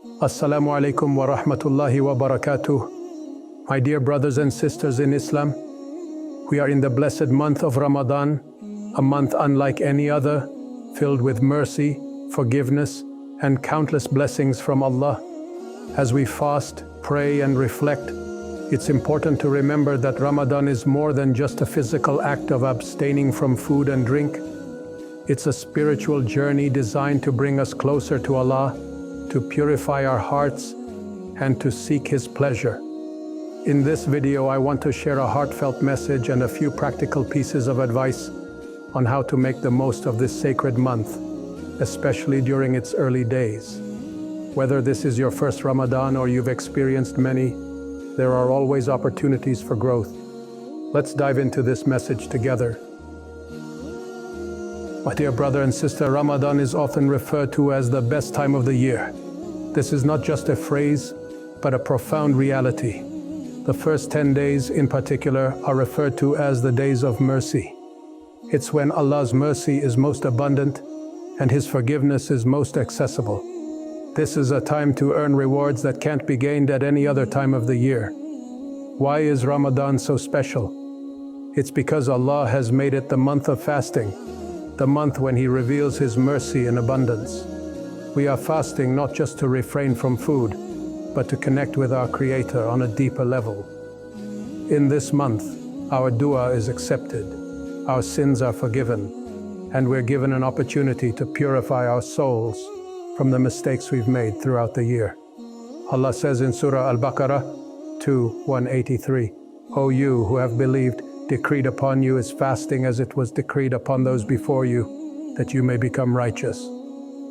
Assalamu alaikum wa rahmatullahi wa barakatuh. My dear brothers and sisters in Islam, we are in the blessed month of Ramadan, a month unlike any other, filled with mercy, forgiveness, and countless blessings from Allah. As we fast, pray, and reflect, it's important to remember that Ramadan is more than just a physical act of abstaining from food and drink. It's a spiritual journey designed to bring us closer to Allah, to purify our hearts, and to seek His pleasure. In this video, I want to share a heartfelt message and a few practical pieces of advice on how to make the most of this sacred month, especially during its early days. Whether this is your first Ramadan or you've experienced many, there are always opportunities for growth. Let's dive into this message together. My dear brother and sister, Ramadan is often referred to as the best time of the year. This is not just a phrase, but a profound reality. The first 10 days in particular are referred to as the days of mercy. It's when Allah's mercy is most abundant and His forgiveness is most accessible. This is a time to earn rewards that can't be gained at any other time of the year. Why is Ramadan so special? It's because Allah has made it the month of fasting, the month when He reveals His mercy in abundance. We are fasting not just to refrain from food, but to connect with our Creator on a deeper level. In this month, our dua is accepted, our sins are forgiven, and we're given an opportunity to purify our souls from the mistakes we've made throughout the year. Allah says in Surah Al-Baqarah 2:183, "O you who have believed, decreed upon you is fasting as it was decreed upon those before you, that you may become righteous."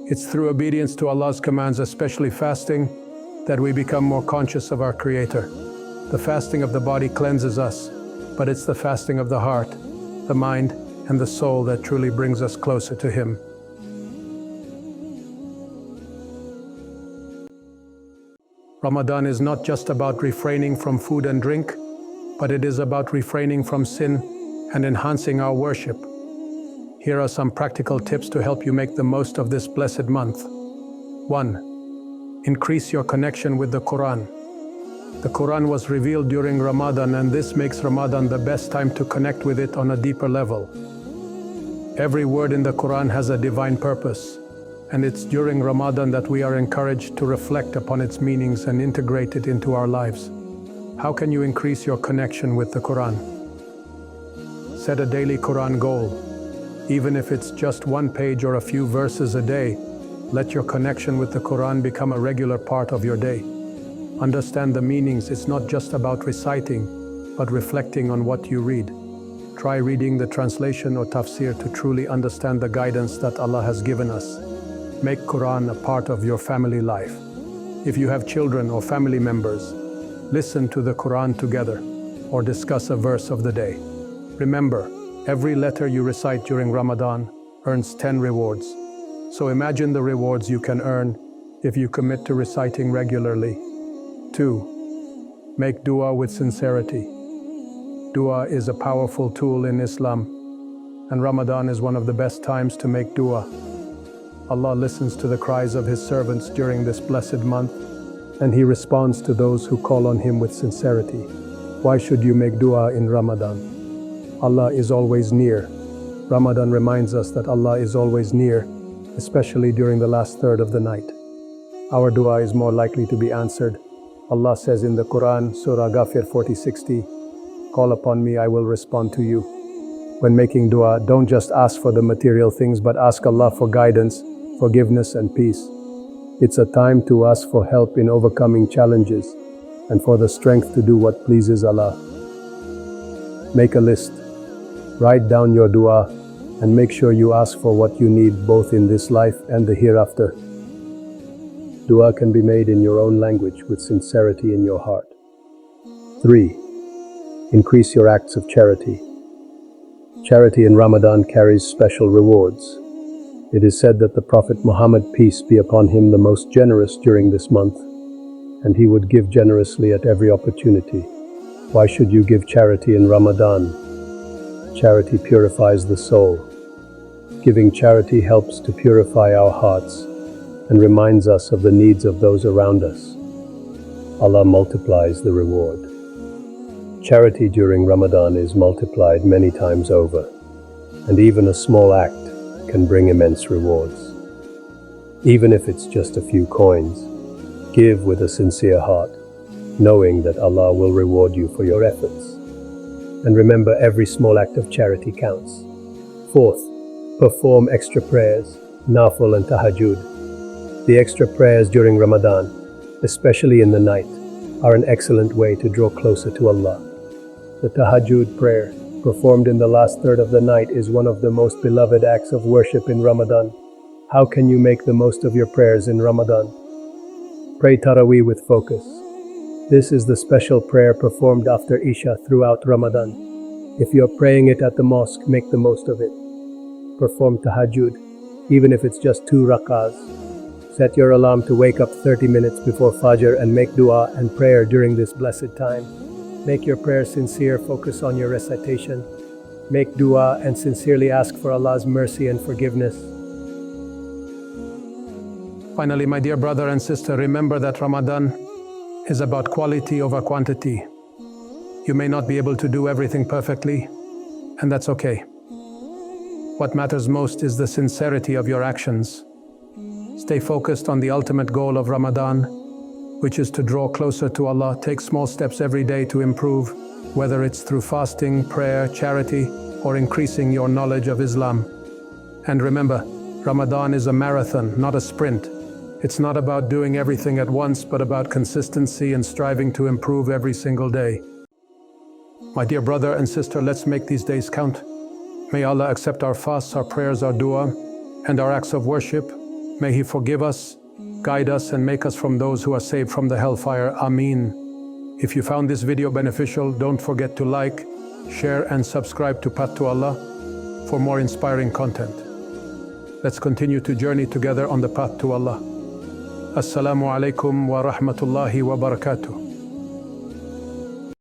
It's through obedience to Allah's commands, especially fasting, that we become more conscious of our Creator. The fasting of the body cleanses us, but it's the fasting of the heart, the mind, and the soul that truly brings us closer to Him. Ramadan is not just about refraining from food and drink, but it is about refraining from sin and enhancing our worship. Here are some practical tips to help you make the most of this blessed month. 1. Increase your connection with the Quran. The Quran was revealed during Ramadan, and this makes Ramadan the best time to connect with it on a deeper level. Every word in the Quran has a divine purpose, and it's during Ramadan that we are encouraged to reflect upon its meanings and integrate it into our lives. How can you increase your connection with the Quran? Set a daily Quran goal. Even if it's just one page or a few verses a day, let your connection with the Quran become a regular part of your day. Understand the meanings. It's not just about reciting, but reflecting on what you read. Try reading the translation or tafsir to truly understand the guidance that Allah has given us. Make Quran a part of your family life. If you have children or family members, listen to the Quran together or discuss a verse of the day. Remember, every letter you recite during Ramadan earns 10 rewards. So imagine the rewards you can earn if you commit to reciting regularly. 2. Make dua with sincerity. Dua is a powerful tool in Islam, and Ramadan is one of the best times to make dua. Allah listens to the cries of His servants during this blessed month, and He responds to those who call on Him with sincerity. Why should you make dua in Ramadan? Allah is always near. Ramadan reminds us that Allah is always near, especially during the last third of the night. Our dua is more likely to be answered. Allah says in the Quran, Surah Ghafir 40:60, "Call upon me, I will respond to you." When making dua, don't just ask for the material things, but ask Allah for guidance, forgiveness, and peace. It's a time to ask for help in overcoming challenges and for the strength to do what pleases Allah. Make a list. Write down your dua and make sure you ask for what you need both in this life and the hereafter. Dua can be made in your own language with sincerity in your heart. 3. Increase your acts of charity. Charity in Ramadan carries special rewards. It is said that the Prophet Muhammad, peace be upon him, the most generous during this month, and he would give generously at every opportunity. Why should you give charity in Ramadan? Charity purifies the soul. Giving charity helps to purify our hearts and reminds us of the needs of those around us. Allah multiplies the reward. Charity during Ramadan is multiplied many times over, and even a small act can bring immense rewards. Even if it's just a few coins, give with a sincere heart, knowing that Allah will reward you for your efforts. And remember, every small act of charity counts. Fourth, perform extra prayers, nafil and tahajjud. The extra prayers during Ramadan, especially in the night, are an excellent way to draw closer to Allah. The tahajjud prayer, performed in the last third of the night, is one of the most beloved acts of worship in Ramadan. How can you make the most of your prayers in Ramadan? Pray Taraweeh with focus. This is the special prayer performed after Isha throughout Ramadan. If you're praying it at the mosque, make the most of it. Perform tahajjud, even if it's just 2 rak'ahs. Set your alarm to wake up 30 minutes before Fajr and make dua and prayer during this blessed time. Make your prayer sincere, focus on your recitation. Make dua and sincerely ask for Allah's mercy and forgiveness. Finally, my dear brother and sister, remember that Ramadan is about quality over quantity. You may not be able to do everything perfectly, and that's okay. What matters most is the sincerity of your actions. Stay focused on the ultimate goal of Ramadan, which is to draw closer to Allah. Take small steps every day to improve, whether it's through fasting, prayer, charity, or increasing your knowledge of Islam. And remember, Ramadan is a marathon, not a sprint. It's not about doing everything at once, but about consistency and striving to improve every single day. My dear brother and sister, let's make these days count. May Allah accept our fasts, our prayers, our dua, and our acts of worship. May He forgive us, guide us, and make us from those who are saved from the hellfire. Ameen. If you found this video beneficial, don't forget to like, share, and subscribe to Path to Allah for more inspiring content. Let's continue to journey together on the path to Allah. Assalamu alaikum wa rahmatullahi wa barakatuh.